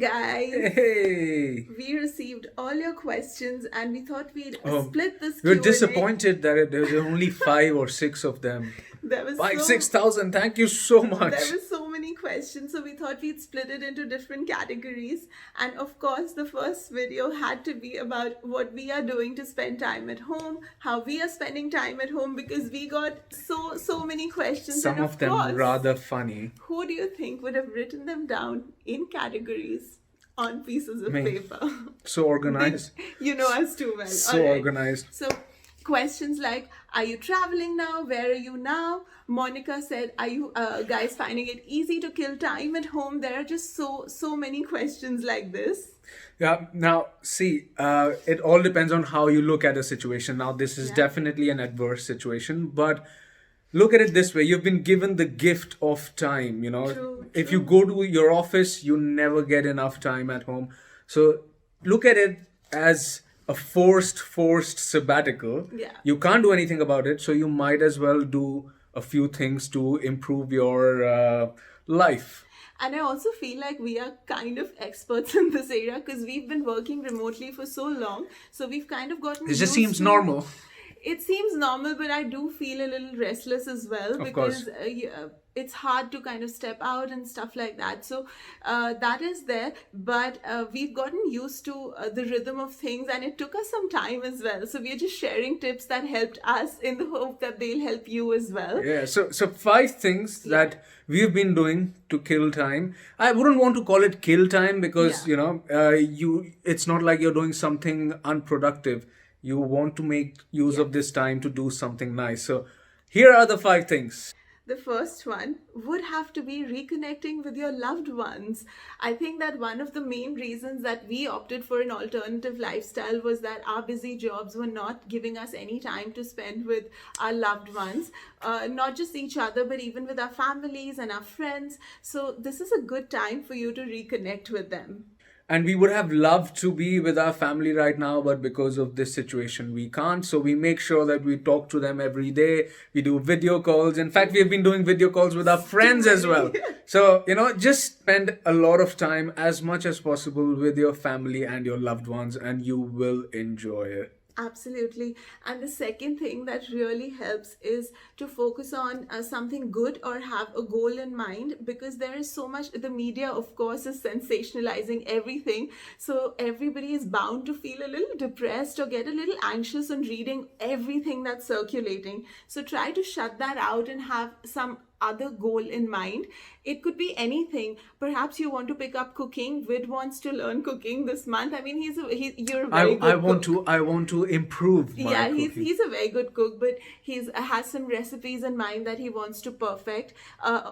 guys. Hey. We received all your questions and we thought we'd split this We're Q&A. disappointed that there's only 5 or 6 of them. There was 6,000. Thank you so much. There were so many questions, so we thought we'd split it into different categories. And of course, the first video had to be about what we are doing to spend time at home, how we are spending time at home, because we got so many questions. Some and of them course, rather funny. Who do you think would have written them down in categories on pieces of paper? So organized. You know us too well. So All right. organized. So questions like, are you traveling now? Where are you now? Monica said, are you guys finding it easy to kill time at home? There are just so many questions like this. Yeah, now see, it all depends on how you look at a situation. Now, this is definitely an adverse situation, but look at it this way. You've been given the gift of time, True. If you go to your office, you never get enough time at home. So look at it as a forced sabbatical. Yeah. You can't do anything about it, so you might as well do a few things to improve your life. And I also feel like we are kind of experts in this area because we've been working remotely for so long. So we've kind of gotten It just used seems to- normal. It seems normal, but I do feel a little restless as well because it's hard to kind of step out and stuff like that. So that is there, but we've gotten used to the rhythm of things, and it took us some time as well. So we're just sharing tips that helped us in the hope that they'll help you as well. Yeah, so 5 things that we've been doing to kill time. I wouldn't want to call it kill time because it's not like you're doing something unproductive. You want to make use of this time to do something nice. So here are the 5 things. The first one would have to be reconnecting with your loved ones. I think that one of the main reasons that we opted for an alternative lifestyle was that our busy jobs were not giving us any time to spend with our loved ones, not just each other, but even with our families and our friends. So this is a good time for you to reconnect with them. And we would have loved to be with our family right now, but because of this situation, we can't. So we make sure that we talk to them every day. We do video calls. In fact, we've been doing video calls with our friends as well. So, just spend a lot of time as much as possible with your family and your loved ones, and you will enjoy it. Absolutely. And the second thing that really helps is to focus on something good or have a goal in mind, because there is so much, the media of course is sensationalizing everything, so everybody is bound to feel a little depressed or get a little anxious on reading everything that's circulating. So try to shut that out and have some other goal in mind. It could be anything. Perhaps you want to pick up cooking. Vid wants to learn cooking this month. I mean, you're a very good cook. I want to improve my cooking. He's a very good cook, but has some recipes in mind that he wants to perfect.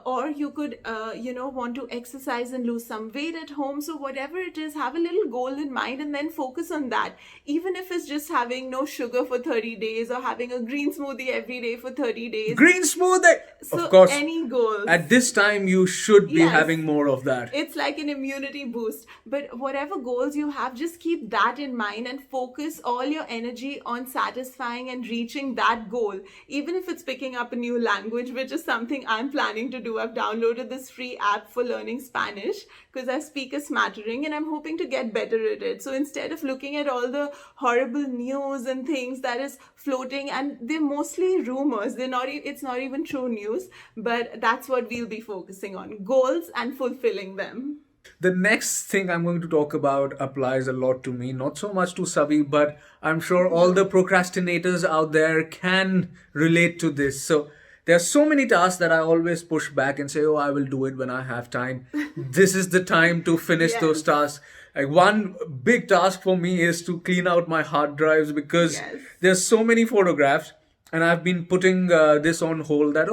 Or you could want to exercise and lose some weight at home. So whatever it is, have a little goal in mind and then focus on that. Even if it's just having no sugar for 30 days or having a green smoothie every day for 30 days. Green smoothie! So of course, any goals. At this time, you should be having more of that. It's like an immunity boost. But whatever goals you have, just keep that in mind and focus all your energy on satisfying and reaching that goal. Even if it's picking up a new language, which is something I'm planning to do. I've downloaded this free app for learning Spanish because I speak a smattering and I'm hoping to get better at it. So instead of looking at all the horrible news and things that is floating, and they're mostly rumors, it's not even true news, but that's what we'll be focusing on, goals and fulfilling them. The next thing I'm going to talk about applies a lot to me, not so much to Savi, but I'm sure all the procrastinators out there can relate to this. So there are so many tasks that I always push back and say, I will do it when I have time. This is the time to finish those tasks. Like one big task for me is to clean out my hard drives because there's so many photographs. And I've been putting this on hold that,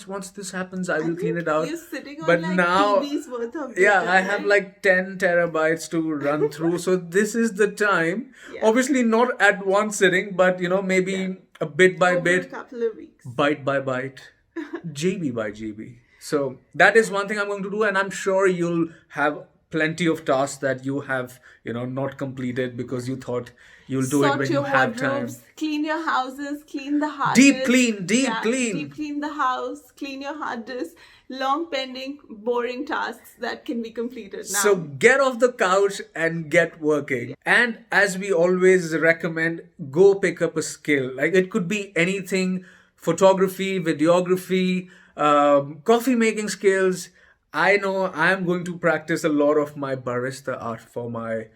once this happens, I will clean it out. You're sitting on but like now, TV's worth of data, I have like 10 terabytes to run through. So this is the time. Obviously not at one sitting, but maybe a bit by over bit, a couple of weeks. byte by byte, GB by GB. So that is one thing I'm going to do, and I'm sure you'll have plenty of tasks that you have, not completed because you thought you'll do it Sort when you your have time. wardrobes, clean your houses, clean the hard Deep disk. clean, deep Yeah, clean. deep clean the house, clean your hard disk. Long pending, boring tasks that can be completed now. So get off the couch and get working. And as we always recommend, go pick up a skill. Like it could be anything: photography, videography, coffee making skills. I know I'm going to practice a lot of my barista art for my,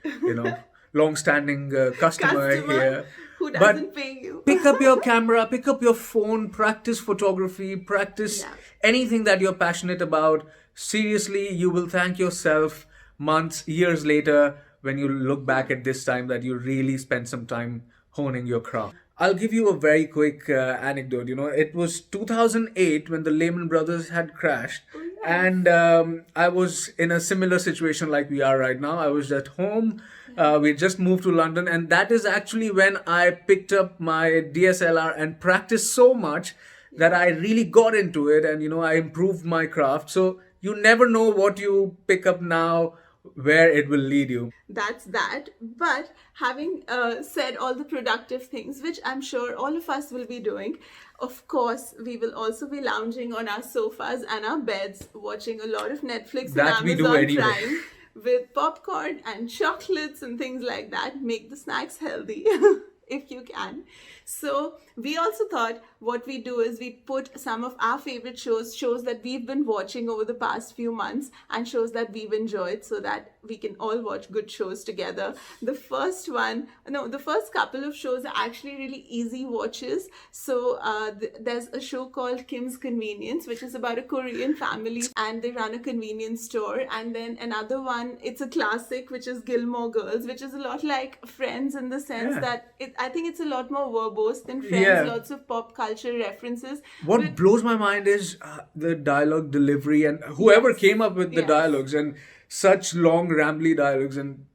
long-standing customer here. Who But doesn't pay you. pick up your camera, pick up your phone, practice photography, practice Yeah. anything that you're passionate about. Seriously, you will thank yourself months, years later when you look back at this time that you really spent some time honing your craft. I'll give you a very quick anecdote. It was 2008 when the Lehman Brothers had crashed. And I was in a similar situation like we are right now. I was at home. We just moved to London, and that is actually when I picked up my DSLR and practiced so much that I really got into it, and I improved my craft. So you never know what you pick up now, where it will lead you. That's that. But having said all the productive things, which I'm sure all of us will be doing, of course, we will also be lounging on our sofas and our beds, watching a lot of Netflix That and we do Amazon anyway. Prime with popcorn and chocolates and things like that. Make the snacks healthy if you can. So we also thought what we do is we put some of our favorite shows that we've been watching over the past few months and shows that we've enjoyed so that we can all watch good shows together. The first couple of shows are actually really easy watches. So there's a show called Kim's Convenience, which is about a Korean family and they run a convenience store. And then another one, it's a classic, which is Gilmore Girls, which is a lot like Friends in the sense Yeah. that I think it's a lot more verbose than Friends, Yeah. lots of pop culture references. What But blows my mind is the dialogue delivery and whoever came up with the Yes. dialogues, and such long, rambly dialogues and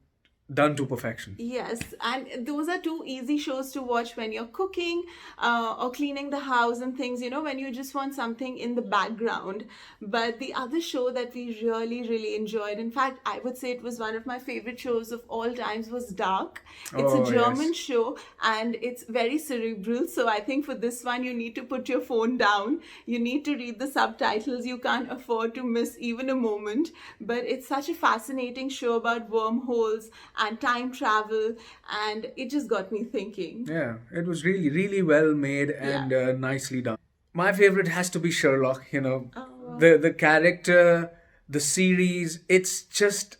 done to perfection. yes, and those are two easy shows to watch when you're cooking or cleaning the house and things, when you just want something in the background. But the other show that we really, really enjoyed, in fact, I would say it was one of my favorite shows of all times, was Dark. It's Oh, a German yes. show and it's very cerebral. So I think for this one, you need to put your phone down. You need to read the subtitles. You can't afford to miss even a moment. But it's such a fascinating show about wormholes and time travel, and it just got me thinking. Yeah, it was really, really well made and nicely done. My favorite has to be Sherlock. The character, the series, it's just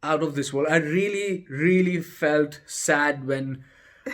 out of this world. I really, really felt sad when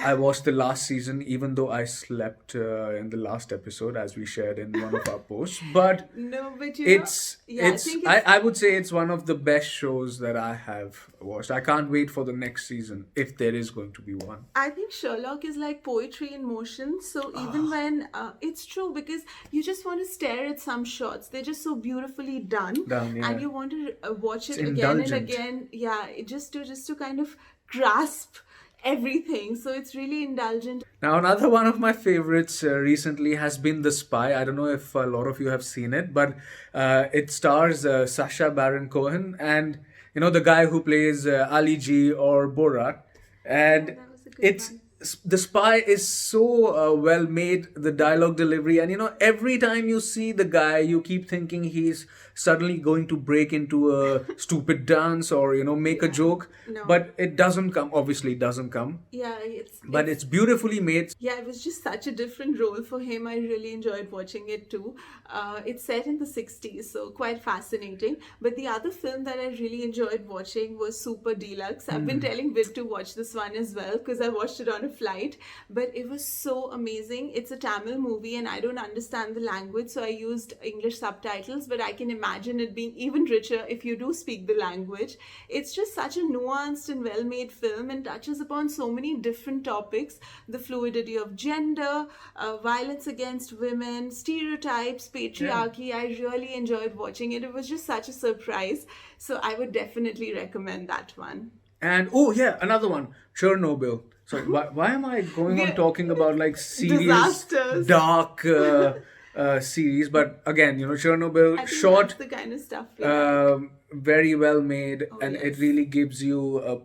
I watched the last season, even though I slept in the last episode, as we shared in one of our posts. But No, but it's yeah, it's I think I would say it's one of the best shows that I have watched. I can't wait for the next season, if there is going to be one. I think Sherlock is like poetry in motion. So even when it's true, because you just want to stare at some shots, they're just so beautifully done, Done, yeah. and you want to watch it It's again and indulgent. again. Yeah, just to kind of grasp everything. So it's really indulgent. Now, another one of my favorites recently has been The Spy. I don't know if a lot of you have seen it, but it stars Sacha Baron Cohen and the guy who plays Ali G or Borat, and that was a good it's one. The Spy is so well made. The dialogue delivery, and every time you see the guy, you keep thinking he's suddenly going to break into a stupid dance or make a joke, No. but it doesn't come. Obviously, it doesn't come, Yeah, it's but it's beautifully made. yeah, it was just such a different role for him. I really enjoyed watching it too. It's set in the 60s, so quite fascinating. But the other film that I really enjoyed watching was Super Deluxe. I've been telling Vid to watch this one as well because I watched it on a flight. But it was so amazing. It's a Tamil movie and I don't understand the language, so I used English subtitles, but I can imagine it being even richer if you do speak the language. It's just such a nuanced and well-made film and touches upon so many different topics: the fluidity of gender, violence against women, stereotypes, patriarchy. I really enjoyed watching it. It was just such a surprise. So I would definitely recommend that one. And oh yeah, another one, Chernobyl. So why am I going on We're- talking about like serious, Disasters. dark series. But again, I Chernobyl, think short, that's the kind of stuff we like. very well made, Oh, and it yes. really gives you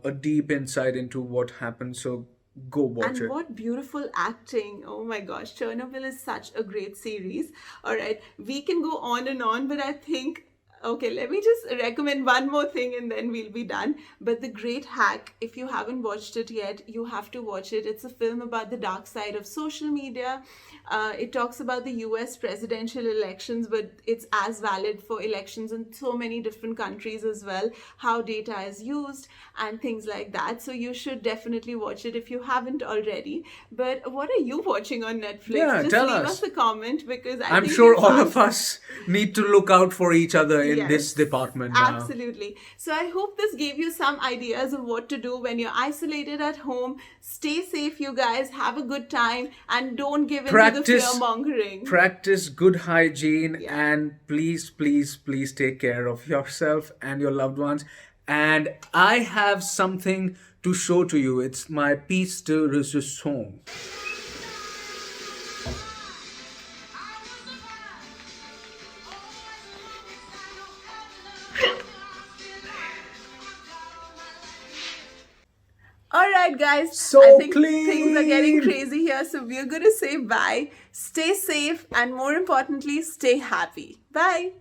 a deep insight into what happened. So go watch And it. what beautiful acting. Oh my gosh, Chernobyl is such a great series. All right, we can go on and on, but I think, okay, let me just recommend one more thing and then we'll be done. But The Great Hack, if you haven't watched it yet, you have to watch it. It's a film about the dark side of social media. It talks about the US presidential elections, but it's as valid for elections in so many different countries as well, how data is used and things like that. So you should definitely watch it if you haven't already. But what are you watching on Netflix? Yeah, Just tell leave us. us a comment because I I'm think sure we've all of asked. us need to look out for each other in this Yes, department now. absolutely. So I hope this gave you some ideas of what to do when you're isolated at home. Stay safe, you guys. Have a good time and don't give in to the fear Practice mongering. practice good hygiene, Yeah. and please, please, please take care of yourself and your loved ones. And I have something to show to you. It's my piece de resistance. All right, guys. I So think things are getting clean. crazy here. So we're going to say bye. Stay safe and more importantly, stay happy. Bye.